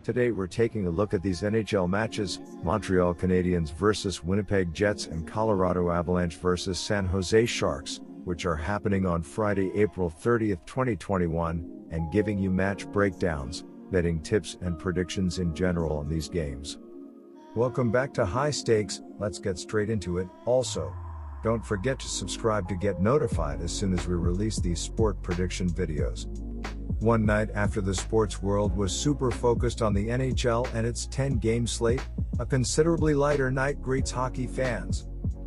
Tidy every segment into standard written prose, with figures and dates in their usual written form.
Today we're taking a look at these NHL matches: Montreal Canadiens versus Winnipeg Jets and Colorado Avalanche versus San Jose Sharks, which are happening on Friday, April 30th, 2021, and giving you match breakdowns, betting tips and predictions in general on these games. Welcome back to High Stakes. Let's get straight into it. Also, don't forget to subscribe to get notified as soon as we release these sport prediction videos. One night after the sports world was super focused on the NHL and its 10-game slate, a considerably lighter night greets hockey fans.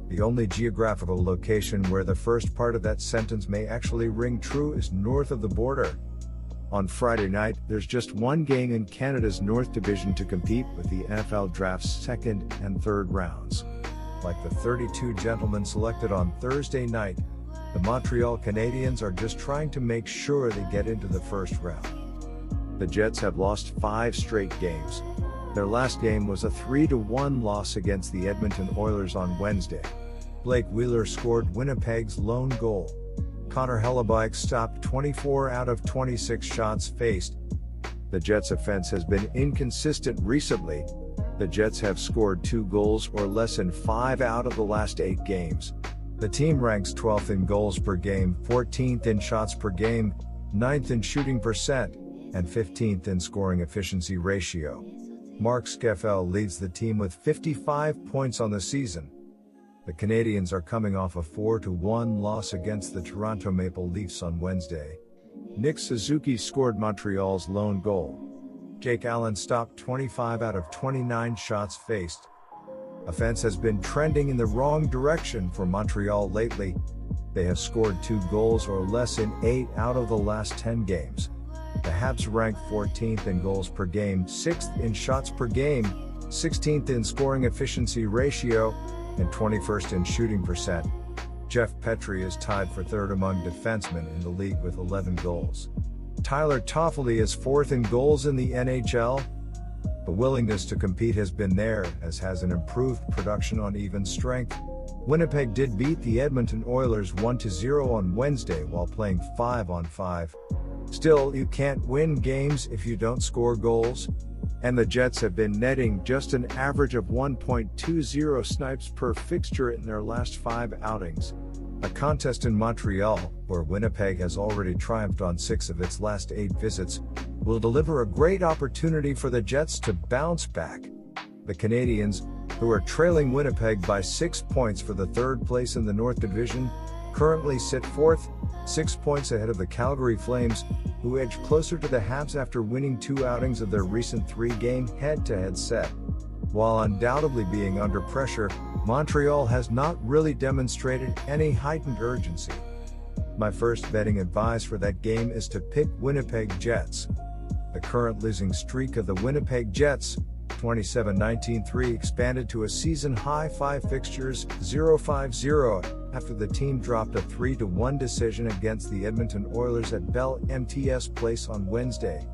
The only geographical location where the first part of that sentence may actually ring true is north of the border. On Friday night, there's just one game in Canada's North Division to compete with the NFL Draft's second and third rounds. Like the 32 gentlemen selected on Thursday night, the Montreal Canadiens are just trying to make sure they get into the first round. The Jets have lost 5 straight games. Their last game was a 3-1 loss against the Edmonton Oilers on Wednesday. Blake Wheeler scored Winnipeg's lone goal. Connor Hellebuyck stopped 24 out of 26 shots faced. The Jets' offense has been inconsistent recently. The Jets have scored 2 goals or less in 5 out of the last 8 games. The team ranks 12th in goals per game, 14th in shots per game, 9th in shooting percent, and 15th in scoring efficiency ratio. Mark Scheffel leads the team with 55 points on the season. The Canadiens are coming off a 4-1 loss against the Toronto Maple Leafs on Wednesday. Nick Suzuki scored Montreal's lone goal. Jake Allen stopped 25 out of 29 shots faced. Offense has been trending in the wrong direction for Montreal lately. They have scored 2 goals or less in 8 out of the last 10 games. The Habs rank 14th in goals per game, 6th in shots per game, 16th in scoring efficiency ratio, and 21st in shooting percent. Jeff Petrie is tied for 3rd among defensemen in the league with 11 goals. Tyler Toffoli is 4th in goals in the NHL. The willingness to compete has been there, as has an improved production on even strength. Winnipeg did beat the Edmonton Oilers 1-0 on Wednesday while playing 5-on-5. Still, you can't win games if you don't score goals. And the Jets have been netting just an average of 1.20 snipes per fixture in their last 5 outings. A contest in Montreal, where Winnipeg has already triumphed on 6 of its last 8 visits, will deliver a great opportunity for the Jets to bounce back. The Canadiens, who are trailing Winnipeg by 6 points for the 3rd place in the North Division, currently sit 4th, 6 points ahead of the Calgary Flames, who edge closer to the Habs after winning 2 outings of their recent 3-game head-to-head set. While undoubtedly being under pressure, Montreal has not really demonstrated any heightened urgency. My first betting advice for that game is to pick Winnipeg Jets. The current losing streak of the Winnipeg Jets, 27-19-3, expanded to a season-high 5 fixtures, 0-5-0, after the team dropped a 3-1 decision against the Edmonton Oilers at Bell MTS Place on Wednesday.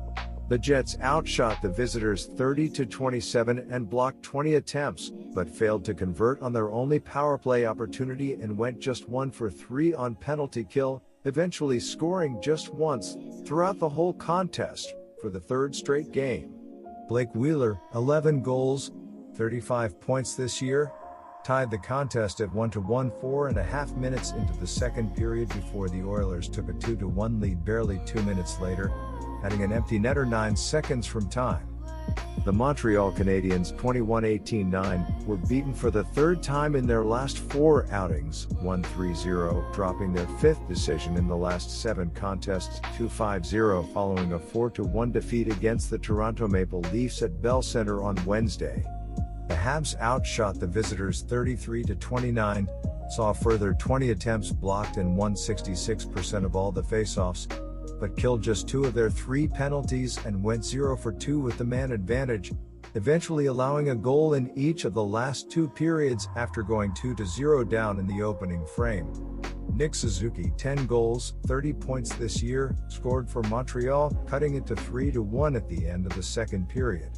The Jets outshot the visitors 30-27 and blocked 20 attempts, but failed to convert on their only power play opportunity and went just 1 for 3 on penalty kill, eventually scoring just once throughout the whole contest for the 3rd straight game. Blake Wheeler, 11 goals, 35 points this year, tied the contest at 1-1 4.5 minutes into the second period before the Oilers took a 2-1 lead barely 2 minutes later, adding an empty netter 9 seconds from time. The Montreal Canadiens 21-18-9 were beaten for the 3rd time in their last 4 outings, 1-3-0, dropping their 5th decision in the last 7 contests, 2-5-0, following a 4-1 defeat against the Toronto Maple Leafs at Bell Center on Wednesday. The Habs outshot the visitors 33-29, saw a further 20 attempts blocked and won 66% of all the faceoffs, but killed just 2 of their 3 penalties and went 0 for 2 with the man advantage, eventually allowing a goal in each of the last 2 periods after going 2-0 down in the opening frame. Nick Suzuki, 10 goals, 30 points this year, scored for Montreal, cutting it to 3-1 at the end of the second period.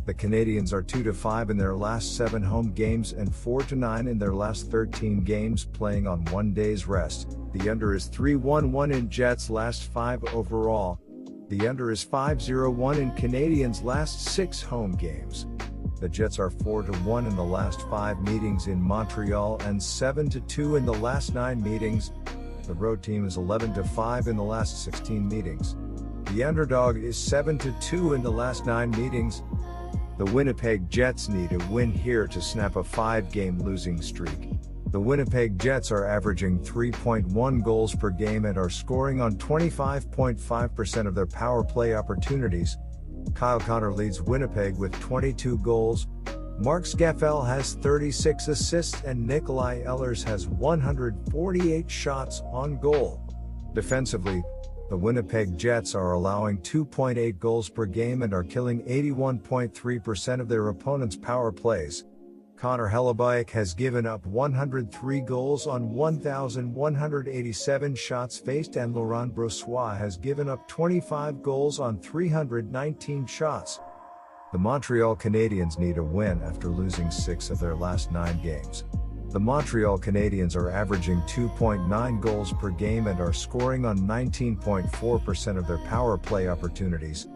The Canadiens are 2-5 in their last 7 home games and 4-9 in their last 13 games, playing on 1 day's rest. The under is 3-1-1 in Jets' last 5 overall. The under is 5-0-1 in Canadiens' last 6 home games. The Jets are 4-1 in the last 5 meetings in Montreal and 7-2 in the last 9 meetings. The road team is 11-5 in the last 16 meetings. The underdog is 7-2 in the last 9 meetings. The Winnipeg Jets need a win here to snap a 5-game losing streak. The Winnipeg Jets are averaging 3.1 goals per game and are scoring on 25.5% of their power play opportunities. Kyle Connor leads Winnipeg with 22 goals. Mark Schaffel has 36 assists and Nikolai Ehlers has 148 shots on goal. Defensively, the Winnipeg Jets are allowing 2.8 goals per game and are killing 81.3% of their opponents' power plays. Connor Hellebuyck has given up 103 goals on 1,187 shots faced and Laurent Brossoit has given up 25 goals on 319 shots. The Montreal Canadiens need a win after losing 6 of their last 9 games. The Montreal Canadiens are averaging 2.9 goals per game and are scoring on 19.4% of their power play opportunities.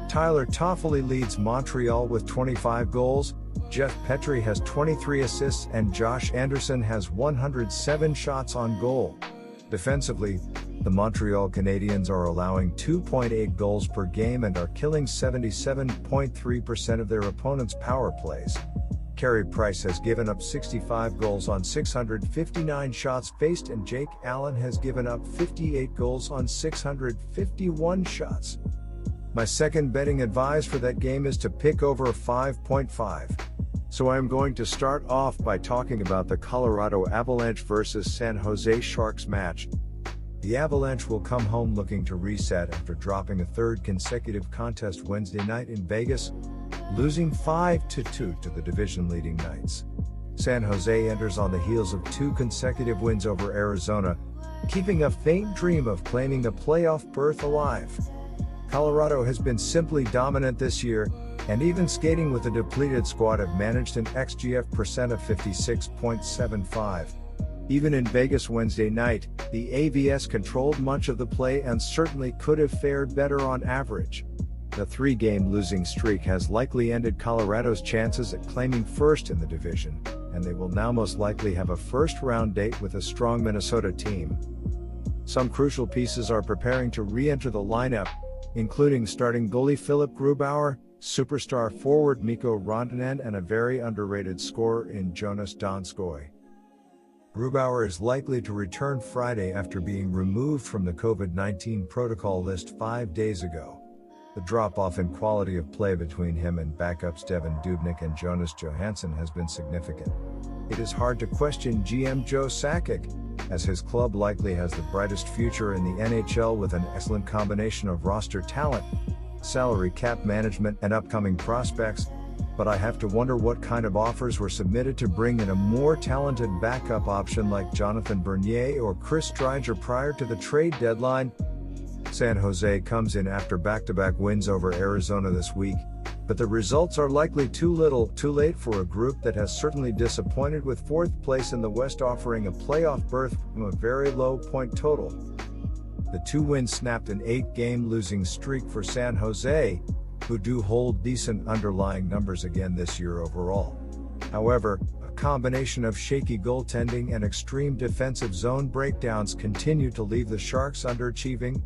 Tyler Toffoli leads Montreal with 25 goals, Jeff Petry has 23 assists and Josh Anderson has 107 shots on goal. Defensively, the Montreal Canadiens are allowing 2.8 goals per game and are killing 77.3% of their opponents' power plays. Carey Price has given up 65 goals on 659 shots faced and Jake Allen has given up 58 goals on 651 shots. My second betting advice for that game is to pick over 5.5. So I'm going to start off by talking about the Colorado Avalanche versus San Jose Sharks match. The Avalanche will come home looking to reset after dropping a 3rd consecutive contest Wednesday night in Vegas, losing 5-2 to the division-leading Knights. San Jose enters on the heels of 2 consecutive wins over Arizona, keeping a faint dream of claiming a playoff berth alive. Colorado has been simply dominant this year, and even skating with a depleted squad have managed an XGF percent of 56.75. Even in Vegas Wednesday night, the AVS controlled much of the play and certainly could have fared better on average. The 3-game losing streak has likely ended Colorado's chances at claiming first in the division, and they will now most likely have a first-round date with a strong Minnesota team. Some crucial pieces are preparing to re-enter the lineup, including starting goalie Philip Grubauer, superstar forward Mikko Rantanen and a very underrated scorer in Jonas Donskoi. Grubauer is likely to return Friday after being removed from the COVID-19 protocol list 5 days ago. The drop-off in quality of play between him and backups Devin Dubnyk and Jonas Johansson has been significant. It is hard to question GM Joe Sakic, as his club likely has the brightest future in the NHL with an excellent combination of roster talent, salary cap management and upcoming prospects, but I have to wonder what kind of offers were submitted to bring in a more talented backup option like Jonathan Bernier or Chris Stringer prior to the trade deadline. San Jose comes in after back-to-back wins over Arizona this week, but the results are likely too little, too late for a group that has certainly disappointed with 4th place in the West offering a playoff berth from a very low point total. The 2 wins snapped an 8-game losing streak for San Jose, who do hold decent underlying numbers again this year overall. However, a combination of shaky goaltending and extreme defensive zone breakdowns continue to leave the Sharks underachieving.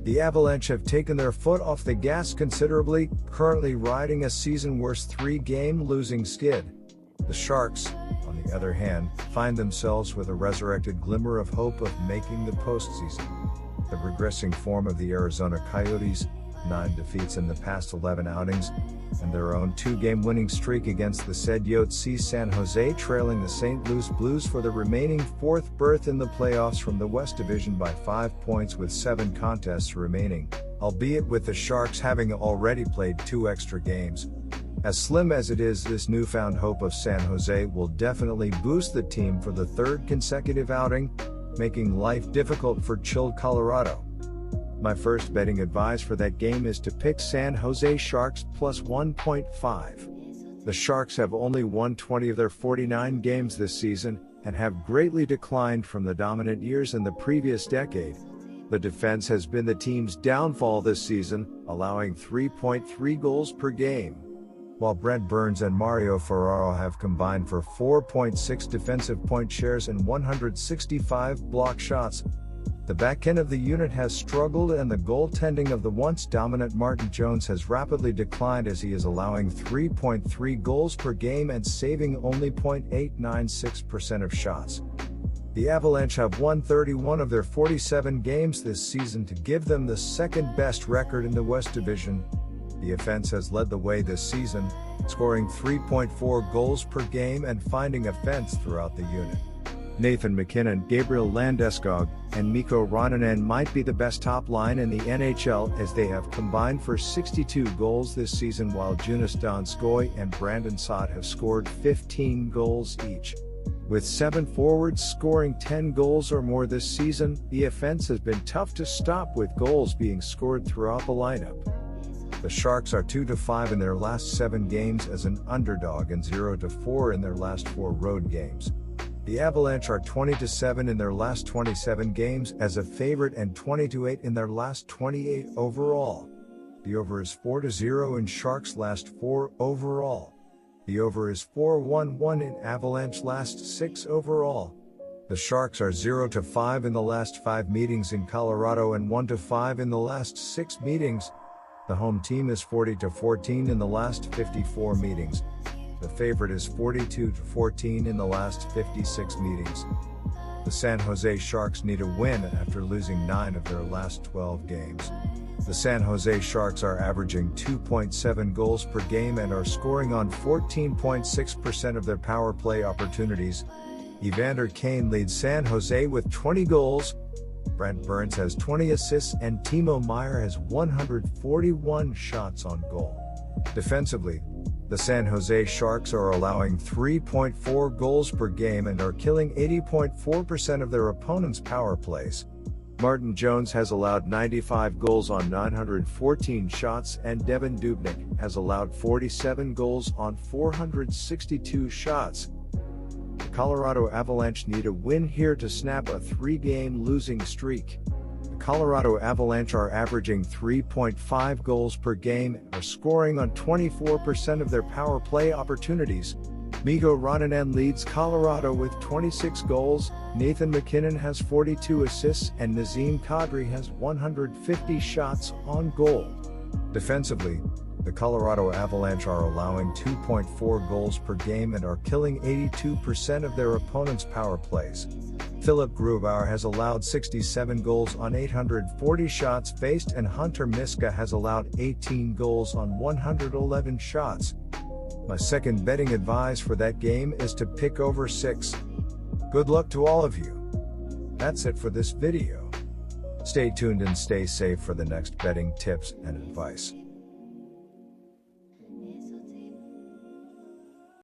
The Avalanche have taken their foot off the gas considerably, currently riding a season-worst 3-game losing skid. The Sharks, on the other hand, find themselves with a resurrected glimmer of hope of making the postseason. The regressing form of the Arizona Coyotes, 9 defeats in the past 11 outings, and their own 2-game winning streak against the said Yotes sees San Jose trailing the St. Louis Blues for the remaining 4th berth in the playoffs from the West Division by 5 points with 7 contests remaining, albeit with the Sharks having already played 2 extra games. As slim as it is, this newfound hope of San Jose will definitely boost the team for the 3rd consecutive outing, making life difficult for chilled Colorado. My first betting advice for that game is to pick San Jose Sharks plus 1.5. The Sharks have only won 20 of their 49 games this season, and have greatly declined from the dominant years in the previous decade. The The defense has been the team's downfall this season, allowing 3.3 goals per game. While Brent Burns and Mario Ferraro have combined for 4.6 defensive point shares and 165 block shots, the back end of the unit has struggled, and the goaltending of the once dominant Martin Jones has rapidly declined, as he is allowing 3.3 goals per game and saving only .896% of shots. The Avalanche have won 31 of their 47 games this season to give them the second best record in the West Division. The offense has led the way this season, scoring 3.4 goals per game and finding offense throughout the unit. Nathan MacKinnon, Gabriel Landeskog, and Mikko Rantanen might be the best top line in the NHL, as they have combined for 62 goals this season, while Joonas Donskoi and Brandon Saad have scored 15 goals each. With 7 forwards scoring 10 goals or more this season, the offense has been tough to stop, with goals being scored throughout the lineup. The Sharks are 2-5 in their last 7 games as an underdog and 0-4 in their last 4 road games. The Avalanche are 20-7 in their last 27 games as a favorite and 20-8 in their last 28 overall. The over is 4-0 in Sharks' last 4 overall. The over is 4-1-1 in Avalanche last 6 overall. The Sharks are 0-5 in the last 5 meetings in Colorado and 1-5 in the last 6 meetings. The home team is 40-14 in the last 54 meetings. The favorite is 42-14 in the last 56 meetings. The San Jose Sharks need a win after losing 9 of their last 12 games. The San Jose Sharks are averaging 2.7 goals per game and are scoring on 14.6% of their power play opportunities. Evander Kane leads San Jose with 20 goals. Brent Burns has 20 assists and Timo Meier has 141 shots on goal. Defensively, the San Jose Sharks are allowing 3.4 goals per game and are killing 80.4% of their opponents' power plays. Martin Jones has allowed 95 goals on 914 shots, and Devan Dubnyk has allowed 47 goals on 462 shots. The Colorado Avalanche need a win here to snap a 3-game losing streak. The Colorado Avalanche are averaging 3.5 goals per game and are scoring on 24% of their power play opportunities. Mikko Rantanen leads Colorado with 26 goals, Nathan MacKinnon has 42 assists, and Nazem Kadri has 150 shots on goal. Defensively, the Colorado Avalanche are allowing 2.4 goals per game and are killing 82% of their opponents' power plays. Philip Grubauer has allowed 67 goals on 840 shots faced, and Hunter Miska has allowed 18 goals on 111 shots. My second betting advice for that game is to pick over 6. Good luck to all of you. That's it for this video. Stay tuned and stay safe for the next betting tips and advice.